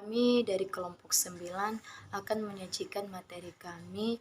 Kami dari kelompok 9 akan menyajikan materi kami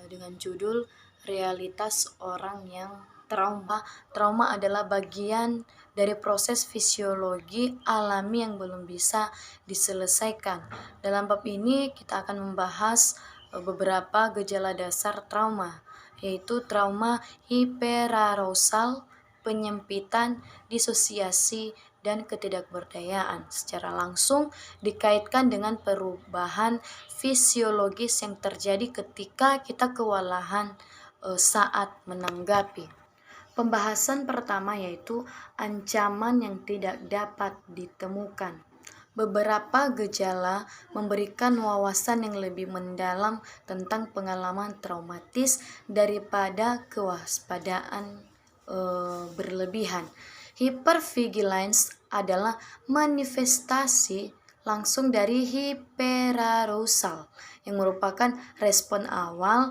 dengan judul Realitas Orang yang Trauma. Trauma adalah bagian dari proses fisiologi alami yang belum bisa diselesaikan. Dalam bab ini kita akan membahas beberapa gejala dasar trauma, yaitu trauma hiperarousal, penyempitan, disosiasi, dan ketidakberdayaan secara langsung dikaitkan dengan perubahan fisiologis yang terjadi ketika kita kewalahan saat menanggapi. Pembahasan pertama yaitu ancaman yang tidak dapat ditemukan. Beberapa gejala memberikan wawasan yang lebih mendalam tentang pengalaman traumatis daripada kewaspadaan berlebihan. Hypervigilance adalah manifestasi langsung dari hiperarousal yang merupakan respon awal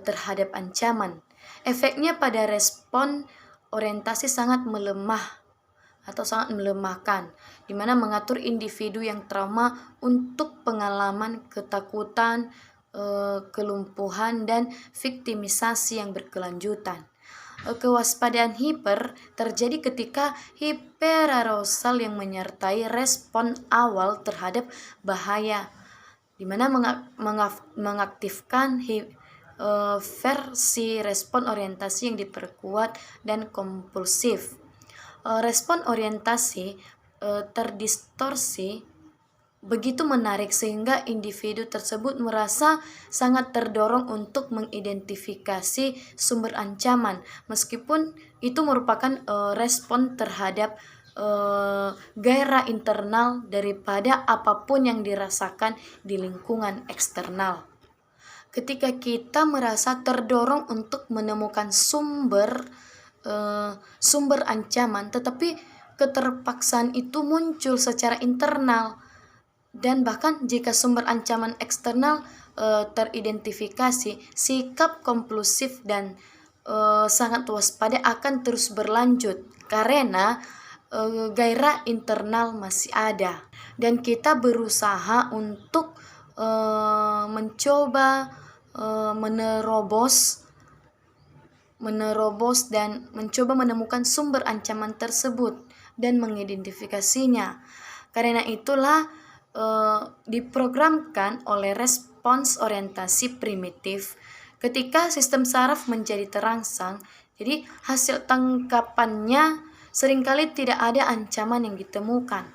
terhadap ancaman. Efeknya pada respon orientasi sangat melemah atau sangat melemahkan, di mana mengatur individu yang trauma untuk pengalaman ketakutan, kelumpuhan, dan viktimisasi yang berkelanjutan. Kewaspadaan hiper terjadi ketika hiperarousal yang menyertai respon awal terhadap bahaya, di mana mengaktifkan versi respon orientasi yang diperkuat dan kompulsif. Respon orientasi terdistorsi begitu menarik sehingga individu tersebut merasa sangat terdorong untuk mengidentifikasi sumber ancaman, meskipun itu merupakan respon terhadap gairah internal daripada apapun yang dirasakan di lingkungan eksternal. Ketika kita merasa terdorong untuk menemukan sumber ancaman, tetapi keterpaksaan itu muncul secara internal, dan bahkan jika sumber ancaman eksternal teridentifikasi, sikap kompulsif dan sangat waspada akan terus berlanjut karena gairah internal masih ada, dan kita berusaha untuk mencoba menerobos dan mencoba menemukan sumber ancaman tersebut dan mengidentifikasinya. Karena itulah diprogramkan oleh respons orientasi primitif ketika sistem saraf menjadi terangsang. Jadi hasil tangkapannya seringkali tidak ada ancaman yang ditemukan.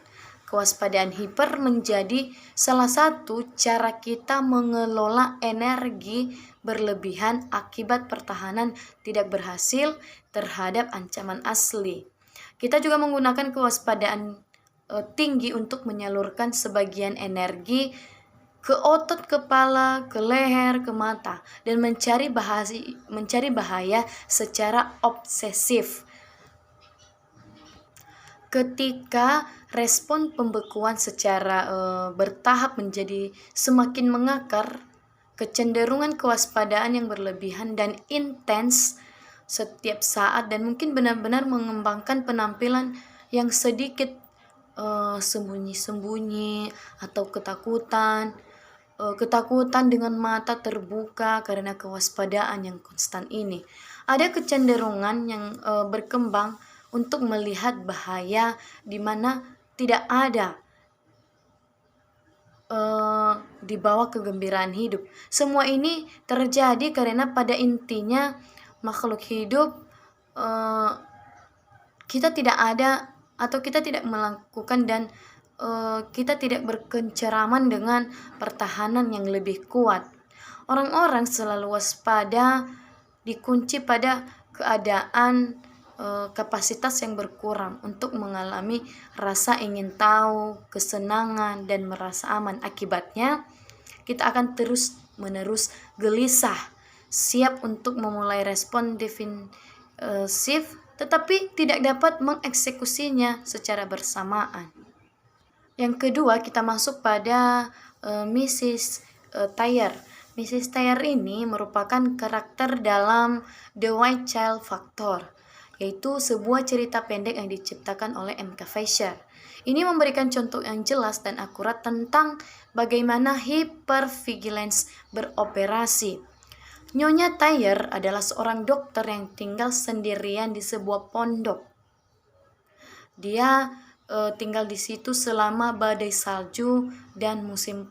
Kewaspadaan hiper menjadi salah satu cara kita mengelola energi berlebihan akibat pertahanan tidak berhasil terhadap ancaman asli. Kita juga menggunakan kewaspadaan tinggi untuk menyalurkan sebagian energi ke otot kepala, ke leher, ke mata, dan mencari bahaya secara obsesif. Ketika respon pembekuan secara bertahap menjadi semakin mengakar, kecenderungan kewaspadaan yang berlebihan dan intens setiap saat, dan mungkin benar-benar mengembangkan penampilan yang sedikit sembunyi-sembunyi atau ketakutan dengan mata terbuka karena kewaspadaan yang konstan ini. Ada kecenderungan yang berkembang untuk melihat bahaya di mana tidak ada di bawah kegembiraan hidup. Semua ini terjadi karena pada intinya makhluk hidup kita tidak ada atau kita tidak melakukan dan kita tidak berkenceraman dengan pertahanan yang lebih kuat. Orang-orang selalu waspada dikunci pada keadaan kapasitas yang berkurang untuk mengalami rasa ingin tahu, kesenangan, dan merasa aman. Akibatnya kita akan terus-menerus gelisah, siap untuk memulai respon defensif, tetapi tidak dapat mengeksekusinya secara bersamaan. Yang kedua, kita masuk pada Mrs. Thayer. Mrs. Thayer ini merupakan karakter dalam The White Child Factor, yaitu sebuah cerita pendek yang diciptakan oleh M.K. Fisher. Ini memberikan contoh yang jelas dan akurat tentang bagaimana hypervigilance beroperasi. Nyonya Thayer adalah seorang dokter yang tinggal sendirian di sebuah pondok. Dia tinggal di situ selama badai salju dan musim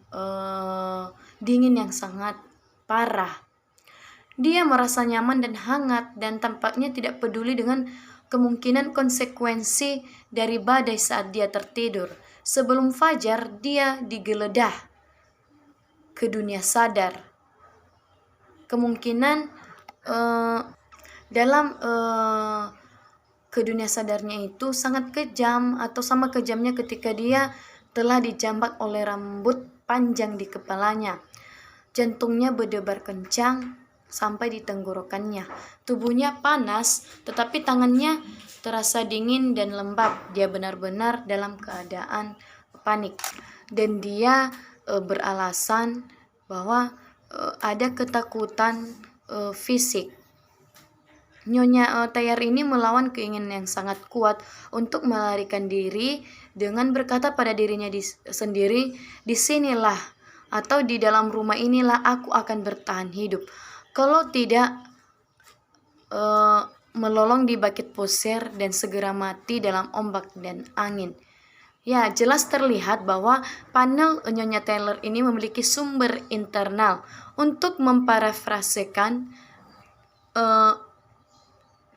dingin yang sangat parah. Dia merasa nyaman dan hangat dan tampaknya tidak peduli dengan kemungkinan konsekuensi dari badai saat dia tertidur. Sebelum fajar, dia digeledah ke dunia sadar. Kemungkinan dalam ke dunia sadarnya itu sangat kejam, atau sama kejamnya ketika dia telah dijambak oleh rambut panjang di kepalanya. Jantungnya berdebar kencang sampai di tenggorokannya. Tubuhnya panas, tetapi tangannya terasa dingin dan lembab. Dia benar-benar dalam keadaan panik. Dan dia beralasan bahwa ada ketakutan fisik. Nyonya Thayer ini melawan keinginan yang sangat kuat untuk melarikan diri dengan berkata pada dirinya sendiri, "Disinilah atau di dalam rumah inilah aku akan bertahan hidup. Kalau tidak, melolong di bucket puser dan segera mati dalam ombak dan angin." Ya, jelas terlihat bahwa panel Nyonya Thayer ini memiliki sumber internal. Untuk memparafrasekan,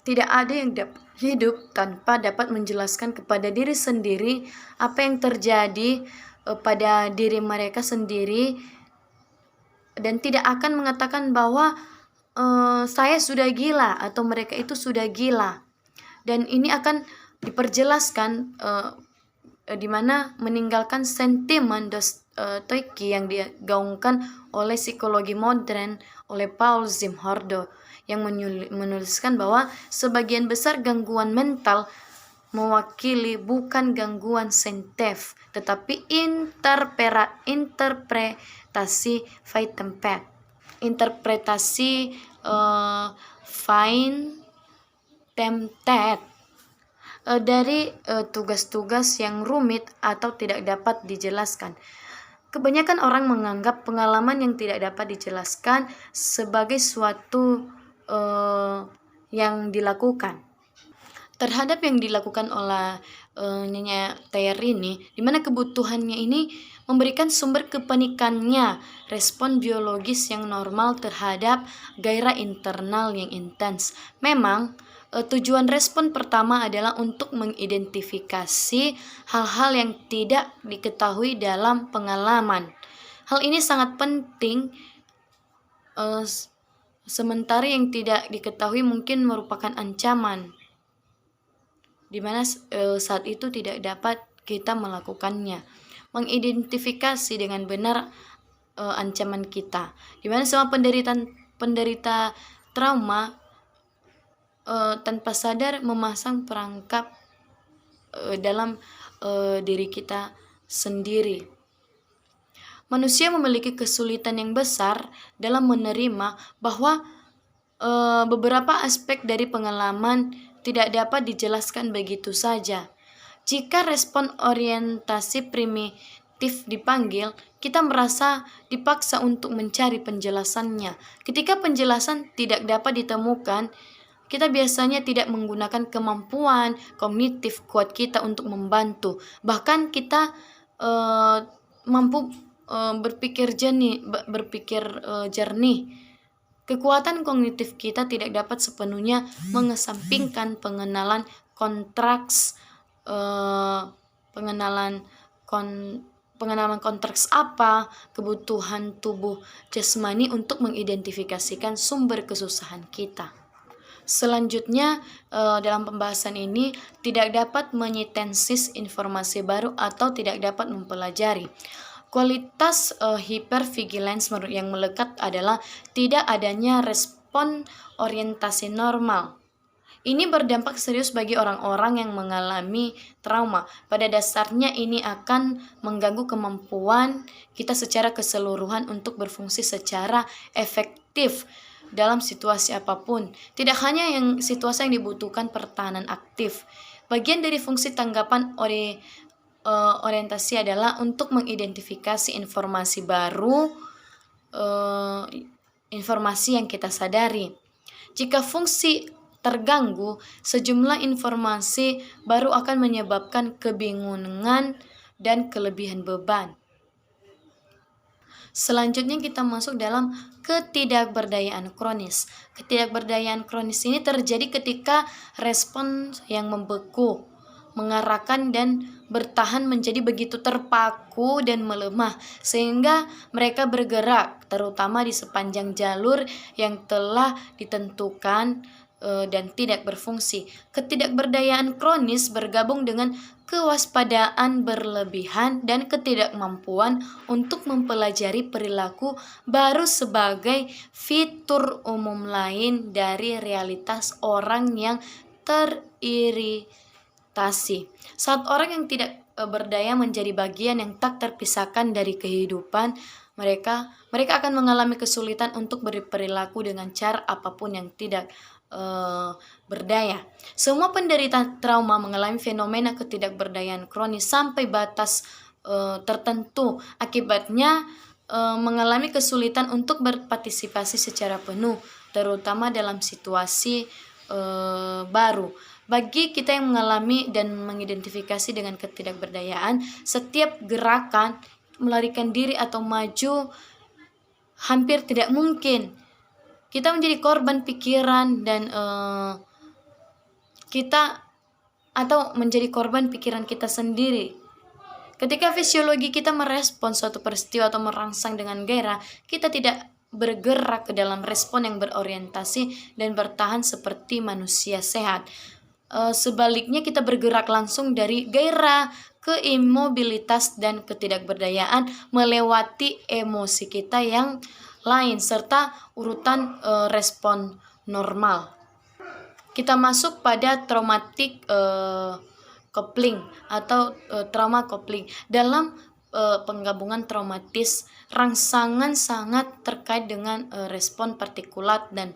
tidak ada yang dapat hidup tanpa dapat menjelaskan kepada diri sendiri apa yang terjadi pada diri mereka sendiri, dan tidak akan mengatakan bahwa saya sudah gila atau mereka itu sudah gila. Dan ini akan diperjelaskan di mana meninggalkan sentimen Dostoevsky yang digaungkan oleh psikologi modern oleh Paul Zimbardo, yang menuliskan bahwa sebagian besar gangguan mental mewakili bukan gangguan sensitif, tetapi interpretasi Weitenbeck. Interpretasi Weitenbeck dari tugas-tugas yang rumit atau tidak dapat dijelaskan. Kebanyakan orang menganggap pengalaman yang tidak dapat dijelaskan sebagai suatu yang dilakukan. Terhadap yang dilakukan oleh Nyonya Thayer ini, di mana kebutuhannya ini memberikan sumber kepanikannya, respon biologis yang normal terhadap gairah internal yang intens. Memang tujuan respon pertama adalah untuk mengidentifikasi hal-hal yang tidak diketahui dalam pengalaman. Hal ini sangat penting, sementara yang tidak diketahui mungkin merupakan ancaman, di mana saat itu tidak dapat kita melakukannya. Mengidentifikasi dengan benar ancaman kita, di mana semua penderita trauma tanpa sadar memasang perangkap dalam diri kita sendiri. Manusia memiliki kesulitan yang besar dalam menerima bahwa beberapa aspek dari pengalaman tidak dapat dijelaskan begitu saja. Jika respon orientasi primitif dipanggil, kita merasa dipaksa untuk mencari penjelasannya. Ketika penjelasan tidak dapat ditemukan, kita biasanya tidak menggunakan kemampuan kognitif kuat kita untuk membantu. Bahkan kita mampu berpikir jernih. Kekuatan kognitif kita tidak dapat sepenuhnya mengesampingkan pengenalan konteks apa kebutuhan tubuh jasmani untuk mengidentifikasikan sumber kesusahan kita. Selanjutnya, dalam pembahasan ini tidak dapat menyintesis informasi baru atau tidak dapat mempelajari. Kualitas hypervigilance yang melekat adalah tidak adanya respon orientasi normal. Ini berdampak serius bagi orang-orang yang mengalami trauma. Pada dasarnya ini akan mengganggu kemampuan kita secara keseluruhan untuk berfungsi secara efektif. dalam situasi apapun. Tidak hanya yang situasi yang dibutuhkan pertahanan aktif. Bagian dari fungsi tanggapan orientasi adalah untuk mengidentifikasi informasi baru, informasi yang kita sadari. Jika fungsi terganggu, sejumlah informasi baru akan menyebabkan kebingungan dan kelebihan beban. Selanjutnya kita masuk dalam ketidakberdayaan kronis. Ketidakberdayaan kronis ini terjadi ketika respon yang membeku, mengarahkan dan bertahan menjadi begitu terpaku dan melemah sehingga mereka bergerak terutama di sepanjang jalur yang telah ditentukan dan tidak berfungsi. Ketidakberdayaan kronis bergabung dengan kewaspadaan berlebihan dan ketidakmampuan untuk mempelajari perilaku baru sebagai fitur umum lain dari realitas orang yang teriritasi. Saat orang yang tidak berdaya menjadi bagian yang tak terpisahkan dari kehidupan, mereka akan mengalami kesulitan untuk berperilaku dengan cara apapun yang tidak berdaya. Semua penderita trauma mengalami fenomena ketidakberdayaan kronis sampai batas tertentu. Akibatnya mengalami kesulitan untuk berpartisipasi secara penuh, terutama dalam situasi baru. Bagi kita yang mengalami dan mengidentifikasi dengan ketidakberdayaan, setiap gerakan melarikan diri atau maju hampir tidak mungkin. Kita menjadi korban pikiran dan menjadi korban pikiran kita sendiri. Ketika fisiologi kita merespon suatu peristiwa atau merangsang dengan gairah, kita tidak bergerak ke dalam respon yang berorientasi dan bertahan seperti manusia sehat. Sebaliknya kita bergerak langsung dari gairah ke imobilitas dan ketidakberdayaan melewati emosi kita yang lain serta urutan respon normal. Kita masuk pada traumatic coupling atau trauma coupling. Dalam penggabungan traumatis, rangsangan sangat terkait dengan respon partikulat dan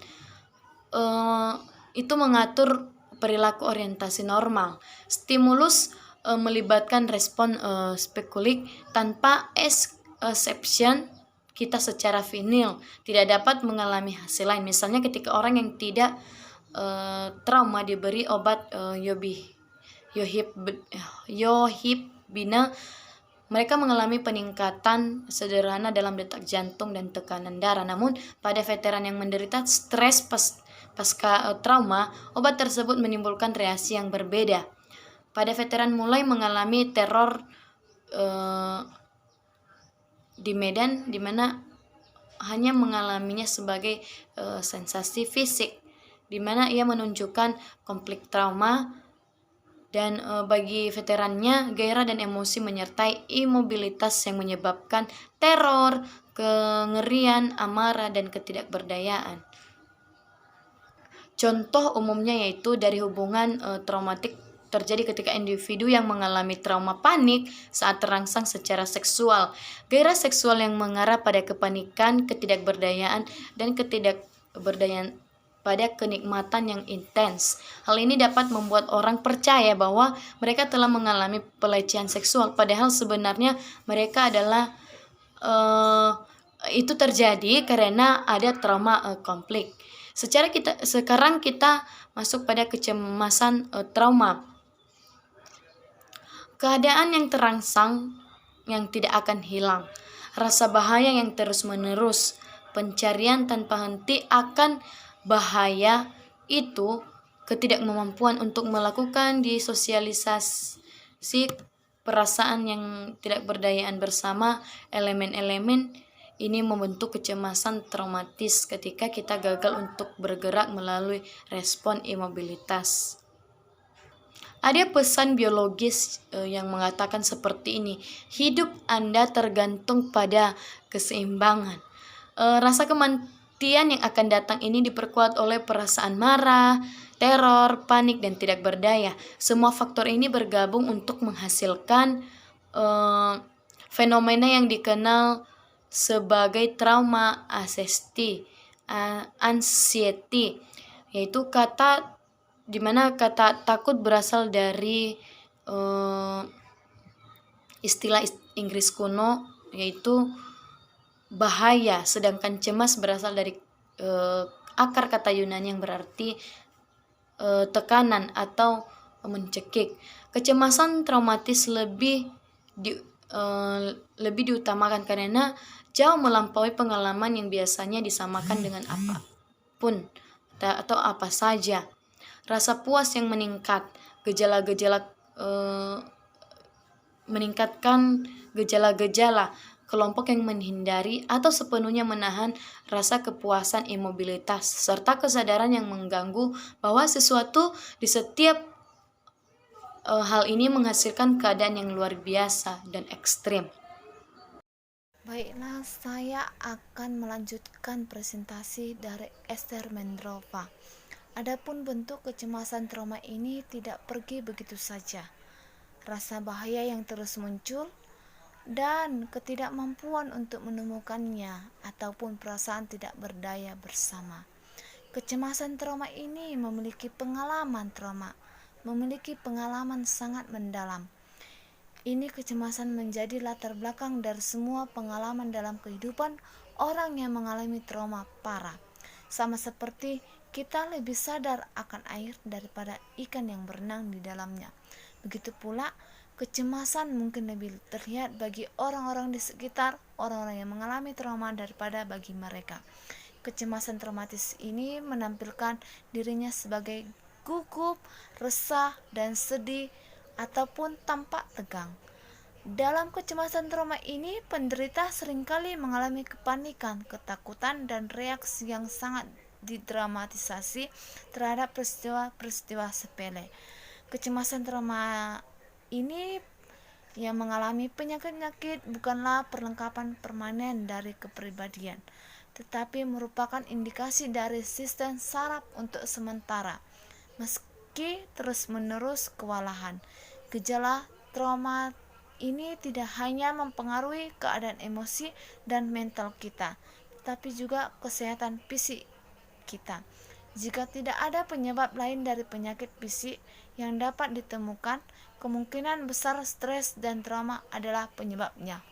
itu mengatur perilaku orientasi normal. Stimulus melibatkan respon spekulik tanpa exception. Kita secara final tidak dapat mengalami hasil lain. Misalnya ketika orang yang tidak trauma diberi obat yohibina, mereka mengalami peningkatan sederhana dalam detak jantung dan tekanan darah. Namun pada veteran yang menderita stres pasca trauma, obat tersebut menimbulkan reaksi yang berbeda. Pada veteran mulai mengalami teror di medan, di mana hanya mengalaminya sebagai sensasi fisik, di mana ia menunjukkan konflik trauma, dan bagi veterannya gairah dan emosi menyertai imobilitas yang menyebabkan teror, kengerian, amarah, dan ketidakberdayaan. Contoh umumnya yaitu dari hubungan traumatik terjadi ketika individu yang mengalami trauma panik saat terangsang secara seksual. Gairah seksual yang mengarah pada kepanikan, ketidakberdayaan, dan ketidakberdayaan pada kenikmatan yang intens. Hal ini dapat membuat orang percaya bahwa mereka telah mengalami pelecehan seksual, padahal sebenarnya mereka adalah itu terjadi karena ada trauma konflik. Sekarang kita masuk pada kecemasan trauma. Keadaan yang terangsang yang tidak akan hilang, rasa bahaya yang terus-menerus, pencarian tanpa henti akan bahaya itu, ketidakmampuan untuk melakukan disosialisasi perasaan yang tidak berdayaan bersama elemen-elemen ini membentuk kecemasan traumatis ketika kita gagal untuk bergerak melalui respon imobilitas. Ada pesan biologis yang mengatakan seperti ini: hidup Anda tergantung pada keseimbangan. Rasa kematian yang akan datang ini diperkuat oleh perasaan marah, teror, panik, dan tidak berdaya. Semua faktor ini bergabung untuk menghasilkan fenomena yang dikenal sebagai trauma asesti anxiety, yaitu kata dimana kata takut berasal dari istilah Inggris kuno yaitu bahaya, sedangkan cemas berasal dari akar kata Yunani yang berarti tekanan atau mencekik. Kecemasan traumatis lebih diutamakan karena jauh melampaui pengalaman yang biasanya disamakan dengan apapun atau apa saja. Rasa puas yang meningkat, gejala-gejala meningkatkan gejala-gejala kelompok yang menghindari atau sepenuhnya menahan rasa kepuasan imobilitas, serta kesadaran yang mengganggu bahwa sesuatu di setiap hal ini menghasilkan keadaan yang luar biasa dan ekstrim. Baiklah, saya akan melanjutkan presentasi dari Esther Mendrova. Adapun bentuk kecemasan trauma ini tidak pergi begitu saja. Rasa bahaya yang terus muncul dan ketidakmampuan untuk menemukannya ataupun perasaan tidak berdaya bersama. Kecemasan trauma ini memiliki pengalaman sangat mendalam. Ini kecemasan menjadi latar belakang dari semua pengalaman dalam kehidupan orang yang mengalami trauma parah. Sama seperti kita lebih sadar akan air daripada ikan yang berenang di dalamnya. Begitu pula kecemasan mungkin lebih terlihat bagi orang-orang di sekitar orang-orang yang mengalami trauma daripada bagi mereka. Kecemasan traumatis ini menampilkan dirinya sebagai gugup, resah, dan sedih ataupun tampak tegang. Dalam kecemasan trauma ini, penderita seringkali mengalami kepanikan, ketakutan, dan reaksi yang sangat didramatisasi terhadap peristiwa-peristiwa sepele. Kecemasan trauma ini yang mengalami penyakit-penyakit bukanlah perlengkapan permanen dari kepribadian, tetapi merupakan indikasi dari sistem saraf untuk sementara. Meski terus-menerus kewalahan, gejala trauma ini tidak hanya mempengaruhi keadaan emosi dan mental kita, tetapi juga kesehatan fisik kita. Jika tidak ada penyebab lain dari penyakit fisik yang dapat ditemukan, kemungkinan besar stres dan trauma adalah penyebabnya.